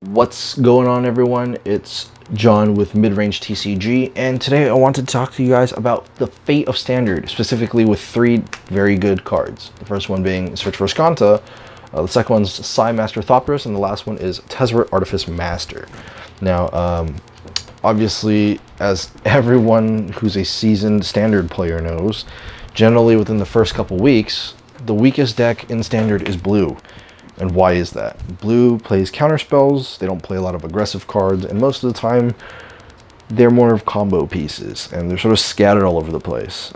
What's going on, everyone? It's John with Midrange TCG, and today I wanted to talk to you guys about the fate of Standard, specifically with three very good cards. The first one being Search for Skanta, the second one's Artifice Master Thopterist, and the last one is Tezzeret Artifice Master. Now, obviously, as everyone who's a seasoned Standard player knows, generally within the first couple weeks, the weakest deck in Standard is blue. And why is that? Blue plays counter spells, they don't play a lot of aggressive cards, and most of the time they're more of combo pieces, and they're sort of scattered all over the place.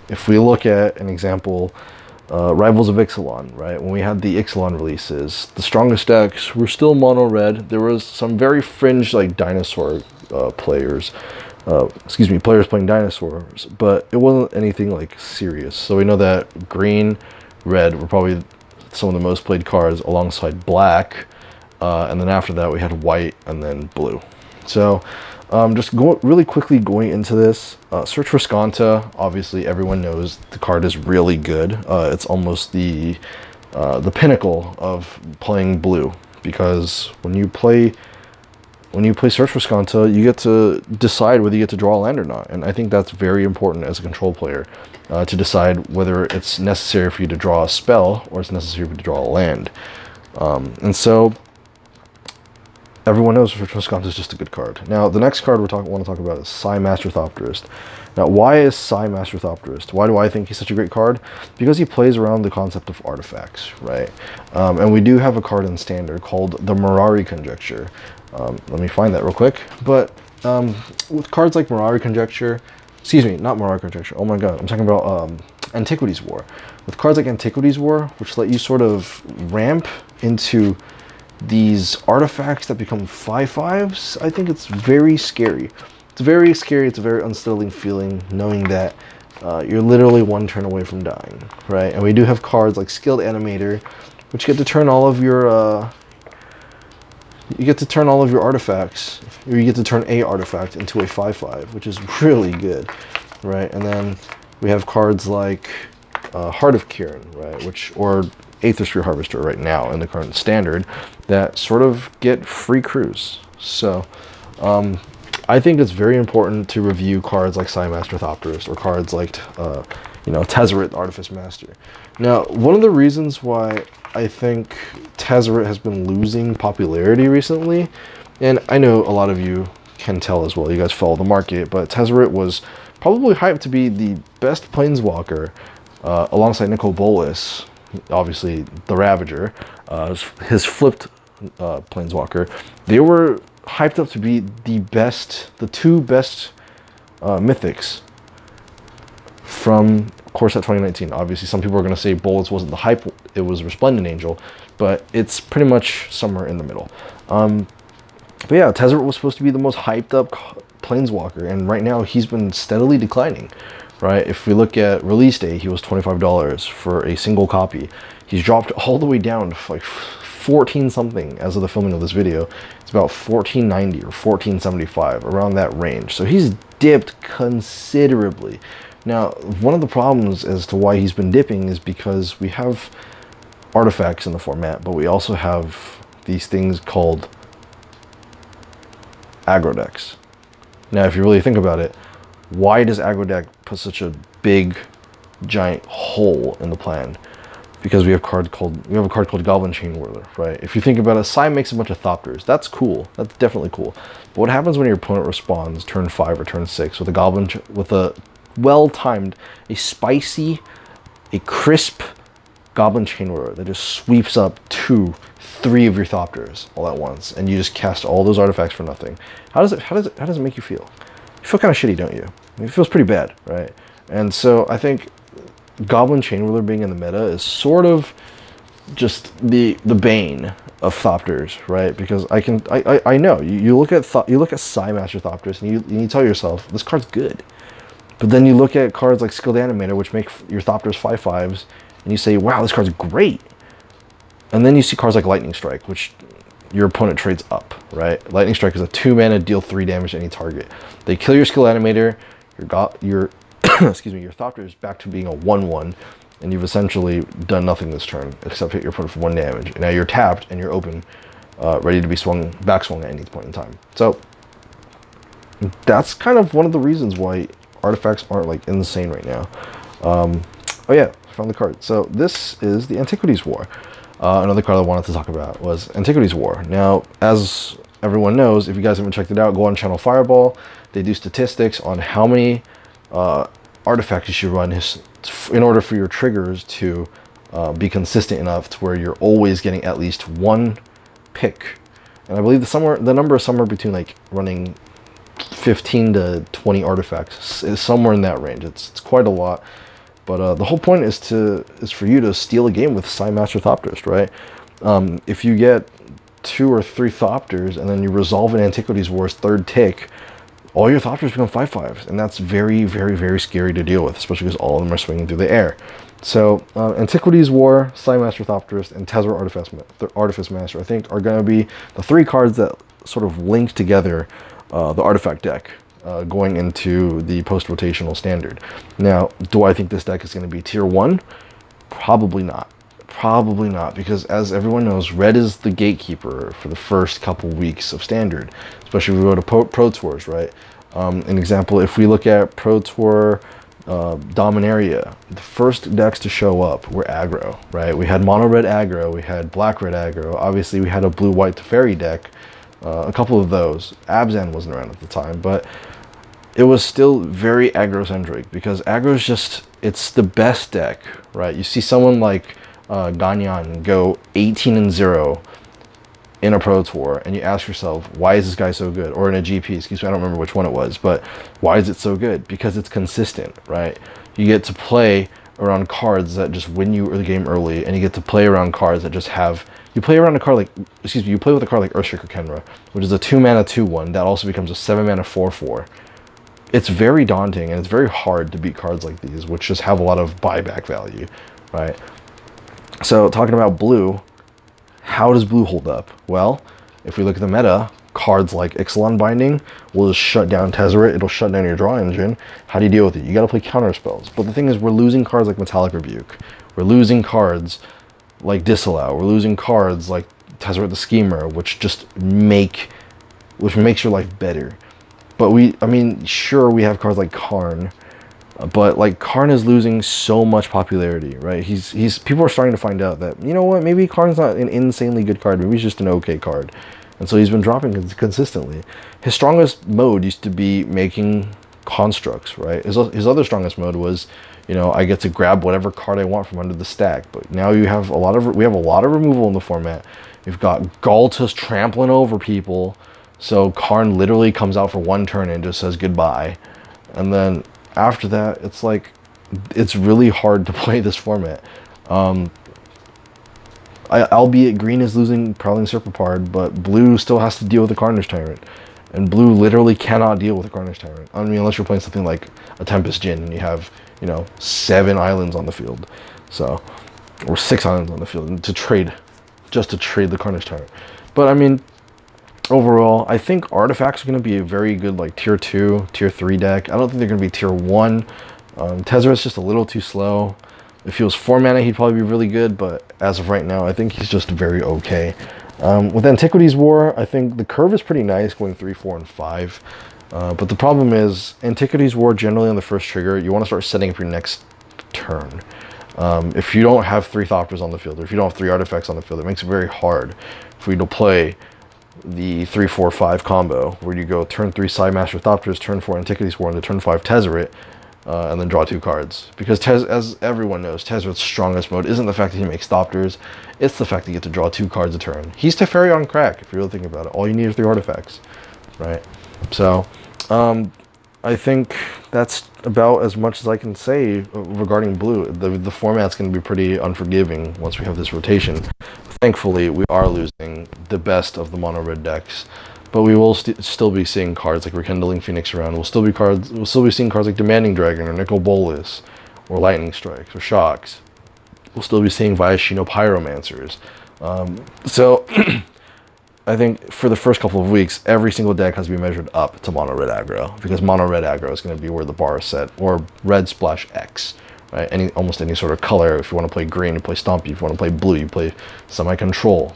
If we look at an example, Rivals of Ixalan, right? When we had the Ixalan releases, the strongest decks were still mono red. There was some very fringe like dinosaur players playing dinosaurs, but it wasn't anything like serious. So we know that green, red were probably some of the most played cards alongside black, and then after that we had white and then blue. So really quickly going into this, Search for Skanta, obviously everyone knows the card is really good. It's almost the pinnacle of playing blue, because when you play Search for Skanta, you get to decide whether you get to draw a land or not, and I think that's very important as a control player, to decide whether it's necessary for you to draw a spell or it's necessary for you to draw a land. And so everyone knows Search for Skanta is just a good card. Now, the next card want to talk about is Artifice Master Thopterist. Now, why is Artifice Master Thopterist? Why do I think he's such a great card? Because he plays around the concept of artifacts, right? And we do have a card in Standard called the Mirari Conjecture. Let me find that real quick. But with cards like Mirari Conjecture, excuse me, not Mirari Conjecture, oh my god, I'm talking about Antiquities War. With cards like Antiquities War, which let you sort of ramp into these artifacts that become 5/5s, I think it's very scary. It's very scary, it's a very unsettling feeling, knowing that you're literally one turn away from dying, right? And we do have cards like Skilled Animator, which get to turn all of your artifacts, or you get to turn a artifact into a 5/5, which is really good, right? And then we have cards like Heart of Kiran, right, or Aether Sphere Harvester right now in the current Standard, that sort of get free crews. So I think it's very important to review cards like Artifice Master Thopterist, or cards like Tezzeret Artifice Master. Now, one of the reasons why I think Tezzeret has been losing popularity recently, and I know a lot of you can tell as well, you guys follow the market, but Tezzeret was probably hyped to be the best Planeswalker, alongside Nicol Bolas, obviously the Ravager, his flipped Planeswalker. They were hyped up to be the two best mythics from Core Set 2019. Obviously, some people are going to say Bolas wasn't the hype, it was Resplendent Angel, but it's pretty much somewhere in the middle. But yeah, Tezzeret was supposed to be the most hyped up Planeswalker, and right now he's been steadily declining, right? If we look at release day, he was $25 for a single copy. He's dropped all the way down to like 14 something as of the filming of this video. It's about $14.90 or $14.75, around that range. So he's dipped considerably. Now, one of the problems as to why he's been dipping is because we have artifacts in the format, but we also have these things called aggro decks. Now, if you really think about it, why does aggro deck put such a big, giant hole in the plan? Because we have a card called Goblin Chain Whirler, right? If you think about it, Sai makes a bunch of Thopters. That's cool. That's definitely cool. But what happens when your opponent responds turn 5 or turn 6 with a well-timed, a crisp Goblin Chain Whirler that just sweeps up 2, 3 of your Thopters all at once, and you just cast all those artifacts for nothing? How does it make you feel? You feel kind of shitty, don't you? I mean, it feels pretty bad, right? And so I think Goblin Chain Whirler being in the meta is sort of just the bane of Thopters, right? Because I know you look at Artifice Master Thopterist, and you tell yourself this card's good, but then you look at cards like Skilled Animator, which make your Thopters 5/5s, and you say, wow, this card's great. And then you see cards like Lightning Strike, which your opponent trades up, right? Lightning Strike is a 2-mana, deal 3 damage to any target. They kill your Skilled Animator, your excuse me, your Thopter is back to being a 1/1, and you've essentially done nothing this turn except hit your opponent for 1 damage. And now you're tapped and you're open ready to be back swung at any point in time. So that's kind of one of the reasons why artifacts aren't like insane right now. Oh yeah, I found the card. So this is the Antiquities War. Another card I wanted to talk about was Antiquities War. Now, as everyone knows, if you guys haven't checked it out, go on Channel Fireball. They do statistics on how many artifacts you should run in order for your triggers to be consistent enough to where you're always getting at least one pick. And I believe the number is somewhere between like running 15 to 20 artifacts. Is somewhere in that range. It's quite a lot. But the whole point is for you to steal a game with Artifice Master Thopterist, right? If you get 2 or 3 Thopters and then you resolve an Antiquities War's 3rd tick, all your Thopters become 5/5s, and that's very, very, very scary to deal with, especially because all of them are swinging through the air. So Antiquities War, Artifice Master Thopterist, and Tezzeret Artifice Master, I think, are going to be the 3 cards that sort of link together the artifact deck going into the post-rotational standard. Now, do I think this deck is going to be tier 1? Probably not. Probably not, because as everyone knows, red is the gatekeeper for the first couple weeks of standard, especially if we go to Pro Tours, right? An example, if we look at Pro Tour Dominaria, the first decks to show up were aggro, right? We had mono red aggro, we had black red aggro, obviously we had a blue white Teferi deck, a couple of those. Abzan wasn't around at the time, but it was still very aggro-centric, because aggro is just, it's the best deck, right? You see someone like Ganyan go 18-0 in a Pro Tour, and you ask yourself, why is this guy so good? Or in a GP, excuse me, I don't remember which one it was, but why is it so good? Because it's consistent, right? You get to play around cards that just win you the game early, and you get to play around cards that just have, you play around a card like, excuse me, you play with a card like Earthshaker Kenra, which is a 2-mana 2/1 that also becomes a 7-mana 4/4. It's very daunting, and it's very hard to beat cards like these, which just have a lot of buyback value, right? So talking about blue, how does blue hold up? Well, if we look at the meta, cards like Ixalan Binding will just shut down Tezzeret, it'll shut down your draw engine. How do you deal with it? You gotta play counter spells. But the thing is, we're losing cards like Metallic Rebuke. We're losing cards like Disallow. We're losing cards like Tezzeret the Schemer, which makes your life better. But I mean, sure, we have cards like Karn, but like Karn is losing so much popularity, right? People are starting to find out that, you know what, maybe Karn's not an insanely good card, maybe he's just an okay card. And so he's been dropping consistently. His strongest mode used to be making constructs, right? His other strongest mode was, you know, I get to grab whatever card I want from under the stack. But now we have a lot of removal in the format. We've got Galtus trampling over people. So Karn literally comes out for 1 turn and just says goodbye. And then after that, it's like, it's really hard to play this format. Albeit green is losing Prowling Serpapard, but blue still has to deal with the Carnage Tyrant. And blue literally cannot deal with the Carnage Tyrant. I mean, unless you're playing something like a Tempest Djinn and you have, you know, 7 islands on the field. So, or 6 islands on the field just to trade the Carnage Tyrant. But I mean, overall, I think artifacts are going to be a very good like tier 2, tier 3 deck. I don't think they're going to be tier 1. Tezzeret's just a little too slow. If he was 4 mana, he'd probably be really good, but as of right now, I think he's just very okay. With Antiquities War, I think the curve is pretty nice, going 3, 4, and 5. But the problem is, Antiquities War, generally on the first trigger, you want to start setting up your next turn. If you don't have 3 Thopters on the field, or if you don't have 3 artifacts on the field, it makes it very hard for you to play the 3, 4, 5 combo, where you go turn 3 Artifice Master Thopterist, turn 4 Antiquities War, and turn 5 Tezzeret, and then draw 2 cards. Because as everyone knows, Tezzeret's strongest mode isn't the fact that he makes Thopters, it's the fact that you get to draw 2 cards a turn. He's Teferi on crack, if you're really thinking about it. All you need is 3 artifacts, right? So, I think that's about as much as I can say regarding blue. The format's going to be pretty unforgiving once we have this rotation. Thankfully, we are losing the best of the mono-red decks, but we will still be seeing cards like Rekindling Phoenix around. We'll still be seeing cards like Demanding Dragon or Nicol Bolas or Lightning Strikes or Shocks. We'll still be seeing Viashino Pyromancers. So I think for the first couple of weeks, every single deck has to be measured up to mono red aggro, because mono red aggro is going to be where the bar is set, or red splash X, right? Almost any sort of color. If you want to play green, you play Stompy. If you want to play blue, you play Semi-Control.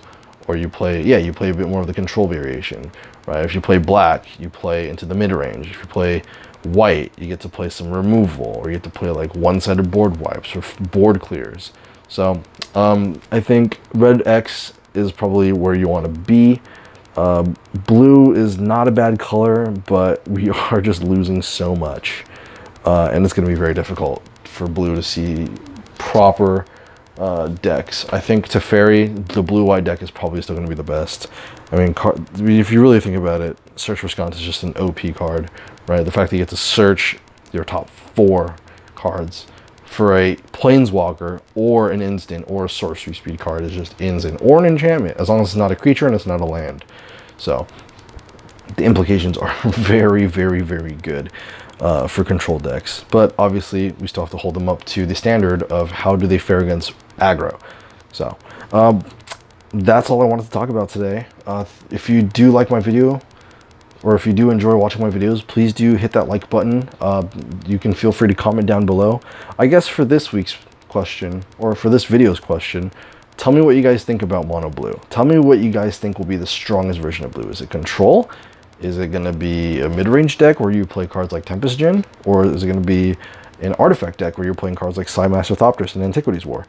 or you play, yeah, you play a bit more of the control variation, right? If you play black, you play into the mid-range. If you play white, you get to play some removal, or you get to play like one-sided board wipes or board clears. So I think red X is probably where you want to be. Blue is not a bad color, but we are just losing so much, and it's going to be very difficult for blue to see proper decks. I think Teferi, the blue-white deck, is probably still going to be the best. I mean, if you really think about it, Search for Sconce is just an OP card, right? The fact that you get to search your top 4 cards for a Planeswalker or an instant or a sorcery speed card is just insane. Or an enchantment, as long as it's not a creature and it's not a land. So the implications are very, very, very good for control decks. But obviously, we still have to hold them up to the standard of how do they fare against aggro. So that's all I wanted to talk about today. If you do like my video, or if you do enjoy watching my videos, please do hit that like button. You can feel free to comment down below. I guess for this week's question, or for this video's question, tell me what you guys think about mono blue. Tell me what you guys think will be the strongest version of blue. Is it control? Is it going to be a mid-range deck where you play cards like Tempest Djinn? Or is it going to be an artifact deck where you're playing cards like Artifice Master, Thopterist, and Antiquities War?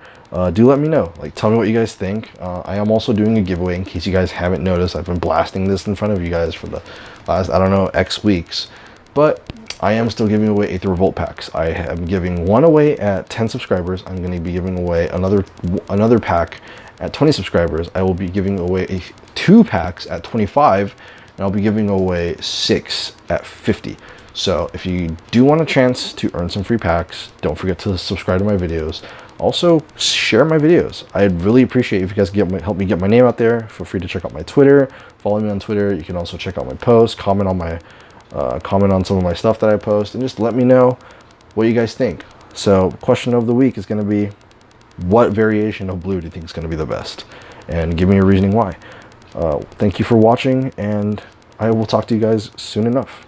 Do let me know. Like, tell me what you guys think. I am also doing a giveaway in case you guys haven't noticed. I've been blasting this in front of you guys for the last, I don't know, X weeks. But I am still giving away Aether Revolt packs. I am giving one away at 10 subscribers. I'm going to be giving away another pack at 20 subscribers. I will be giving away 2 packs at 25, and I'll be giving away 6 at 50. So if you do want a chance to earn some free packs, don't forget to subscribe to my videos. Also, share my videos. I'd really appreciate if you guys help me get my name out there. Feel free to check out my Twitter. Follow me on Twitter. You can also check out my posts, comment on some of my stuff that I post, and just let me know what you guys think. So question of the week is going to be, what variation of blue do you think is going to be the best? And give me a reasoning why. Thank you for watching, and I will talk to you guys soon enough.